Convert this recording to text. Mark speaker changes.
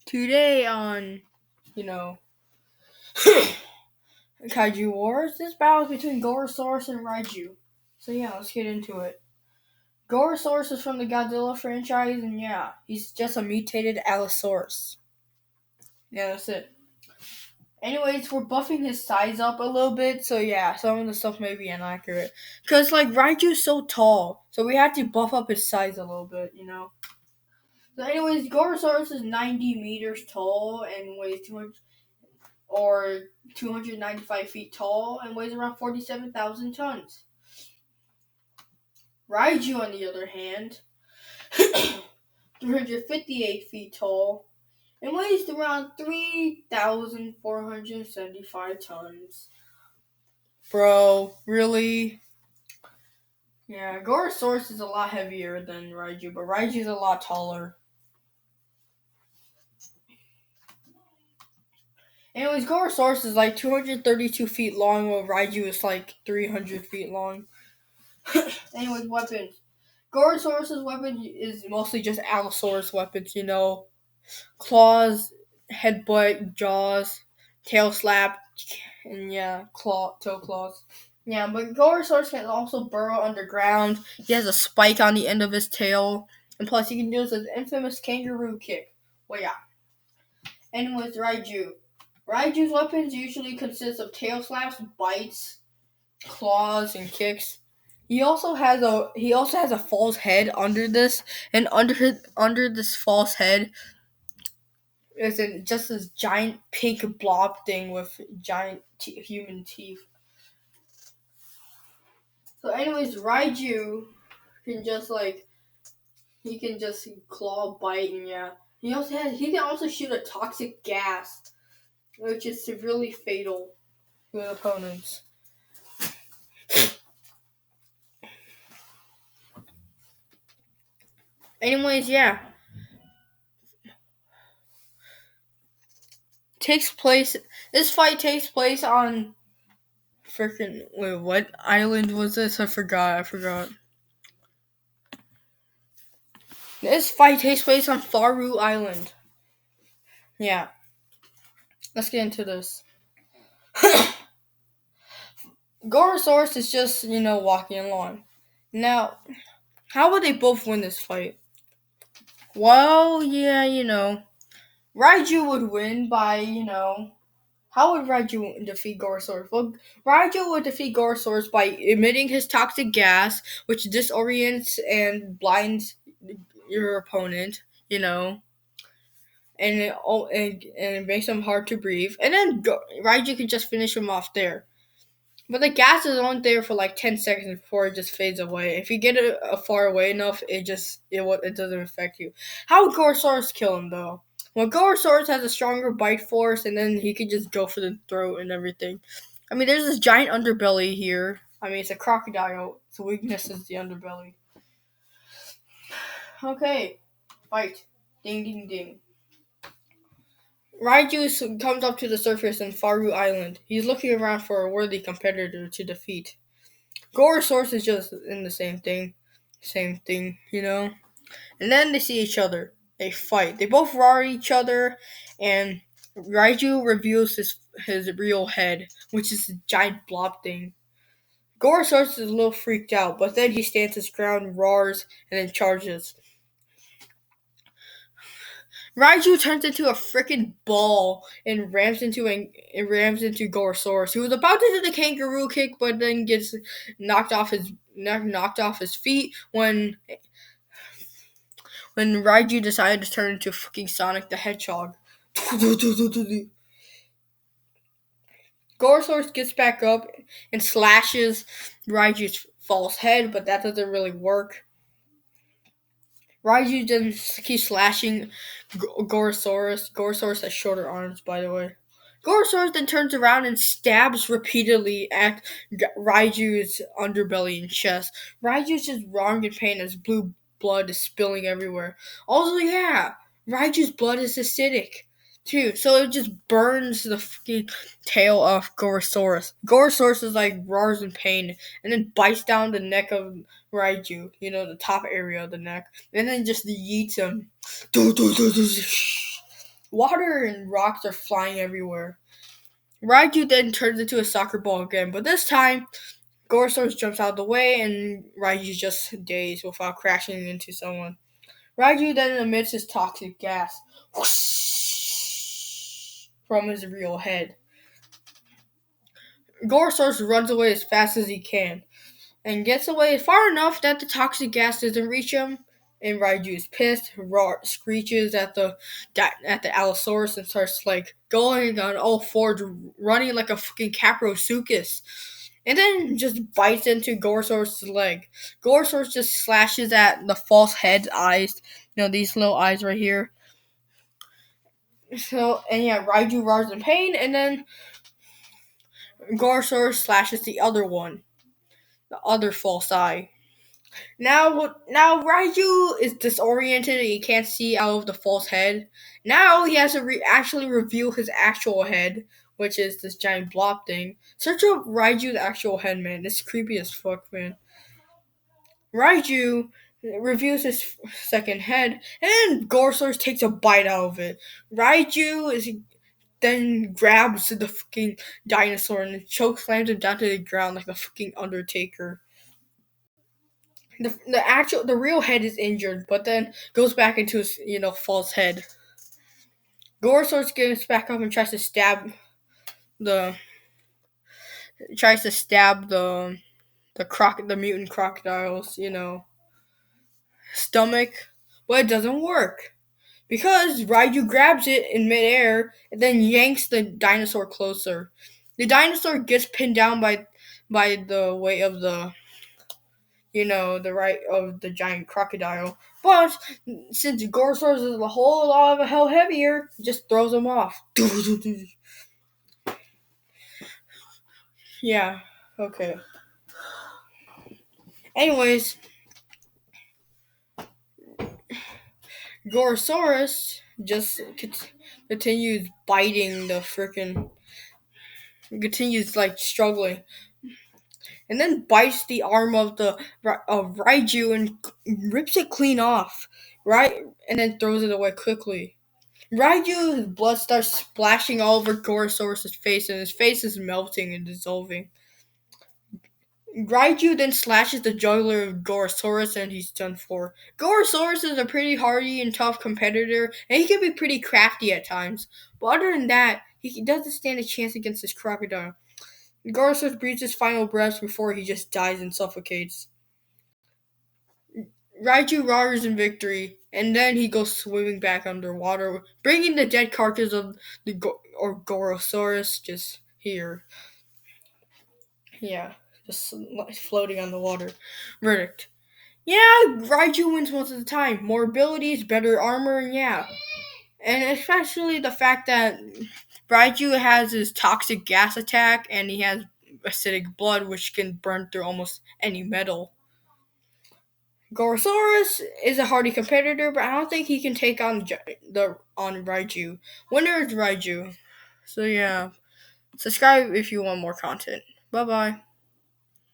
Speaker 1: Today on, you know, Kaiju Wars, this battle is between Gorosaurus and Raiju. So yeah, let's get into it. Gorosaurus is from the Godzilla franchise, and yeah, he's just a mutated Allosaurus. Yeah, that's it. Anyways, we're buffing his size up a little bit, so yeah, some of the stuff may be inaccurate. Because, like, Raiju's so tall, so we have to buff up his size a little bit. So anyways, Gorosaurus is 90 meters tall and weighs 295 feet tall and weighs around 47,000 tons. Raiju, on the other hand, 358 feet tall and weighs around 3,475 tons. Bro, really? Yeah, Gorosaurus is a lot heavier than Raiju, but Raiju's a lot taller. Anyways, Gorosaurus is like 232 feet long, while Raiju is like 300 feet long. Anyways, weapons. Gorosaurus' weapon is mostly just Allosaurus weapons, claws, headbutt, jaws, tail slap, and yeah, toe claws. Yeah, but Gorosaurus can also burrow underground. He has a spike on the end of his tail, and plus he can use his infamous kangaroo kick. Well, yeah. Anyways, Raiju. Raiju's weapons usually consist of tail slaps, bites, claws, and kicks. He also has a false head under this, and under this false head is just this giant pink blob thing with giant human teeth. So, anyways, Raiju can he can just claw, bite, and yeah. He can also shoot a toxic gas, which is severely fatal to opponents. Anyways, yeah. This fight takes place on what island was this? I forgot. This fight takes place on Faru Island. Yeah. Let's get into this. Gorosaurus is just, walking along. Now, how would they both win this fight? Well, yeah, Raiju would win by, how would Raiju defeat Gorosaurus? Well, Raiju would defeat Gorosaurus by emitting his toxic gas, which disorients and blinds your opponent, and it makes him hard to breathe. And then Raiju can just finish him off there. But the gas is only there for like 10 seconds before it just fades away. If you get it far away enough, it doesn't affect you. How would Gorosaurus kill him though? Well, Gorosaurus has a stronger bite force, and then he could just go for the throat and everything. I mean, there's this giant underbelly here. I mean, it's a crocodile. Its weakness is the underbelly. Okay, fight. Ding, ding, ding. Raiju comes up to the surface on Faru Island. He's looking around for a worthy competitor to defeat. Gorosaurus is just in the same thing. And then they see each other. They fight. They both roar at each other, and Raiju reveals his real head, which is a giant blob thing. Gorosaurus is a little freaked out, but then he stands his ground, roars, and then charges. Raiju turns into a freaking ball and rams into Gorosaurus, who was about to do the kangaroo kick, but then gets knocked off his feet when Raiju decided to turn into fucking Sonic the Hedgehog. Gorosaurus gets back up and slashes Raiju's false head, but that doesn't really work. Raiju just keeps slashing Gorosaurus. Gorosaurus has shorter arms, by the way. Gorosaurus then turns around and stabs repeatedly at Raiju's underbelly and chest. Raiju's just roaring in pain as blue blood is spilling everywhere. Also, yeah, Raiju's blood is acidic too, so it just burns the fucking tail of Gorosaurus. Gorosaurus is like roars in pain and then bites down the neck of Raiju, the top area of the neck, and then just yeets him. Water and rocks are flying everywhere. Raiju then turns into a soccer ball again, but this time, Gorosaurus jumps out of the way and Raiju just dazed without crashing into someone. Raiju then emits his toxic gas whoosh, from his real head. Gorosaurus runs away as fast as he can and gets away far enough that the toxic gas doesn't reach him. And Raiju is pissed, screeches at the Allosaurus and starts like going on all fours, running like a fucking Caprosuchus. And then just bites into Gorosaurus' leg. Gorosaurus just slashes at the false head's eyes. These little eyes right here. So, and yeah, Raiju roars in pain, and then Gorosaurus slashes the other one. The other false eye. Now Raiju is disoriented and he can't see out of the false head. Now he has to actually reveal his actual head, which is this giant blob thing. Search up Raiju's actual head, man. It's creepy as fuck, man. Raiju reveals his second head, and Gorosaurus takes a bite out of it. Then grabs the fucking dinosaur and choke slams him down to the ground like the fucking Undertaker. The real head is injured, but then goes back into his false head. Gorosaurus gets back up and the tries to stab the mutant crocodile's stomach, but it doesn't work because Raiju grabs it in midair and then yanks the dinosaur closer. The dinosaur gets pinned down by the weight of the right of the giant crocodile. But since Gorosaurus is a whole lot of a hell heavier, it just throws him off. Yeah, okay. Anyways, Gorosaurus just continues biting continues like struggling, and then bites the arm of Raiju and rips it clean off, right? And then throws it away quickly. Raiju's blood starts splashing all over Gorosaurus' face, and his face is melting and dissolving. Raiju then slashes the jugular of Gorosaurus, and he's done for. Gorosaurus is a pretty hardy and tough competitor, and he can be pretty crafty at times. But other than that, he doesn't stand a chance against this crocodile. Gorosaurus breathes his final breaths before he just dies and suffocates. Raiju roars in victory, and then he goes swimming back underwater, bringing the dead carcass of Gorosaurus just here. Yeah, just floating on the water. Verdict. Yeah, Raiju wins most of the time. More abilities, better armor, and yeah. And especially the fact that Raiju has his toxic gas attack, and he has acidic blood, which can burn through almost any metal. Gorosaurus is a hardy competitor, but I don't think he can take on Raiju. Winner is Raiju. So yeah, subscribe if you want more content. Bye bye.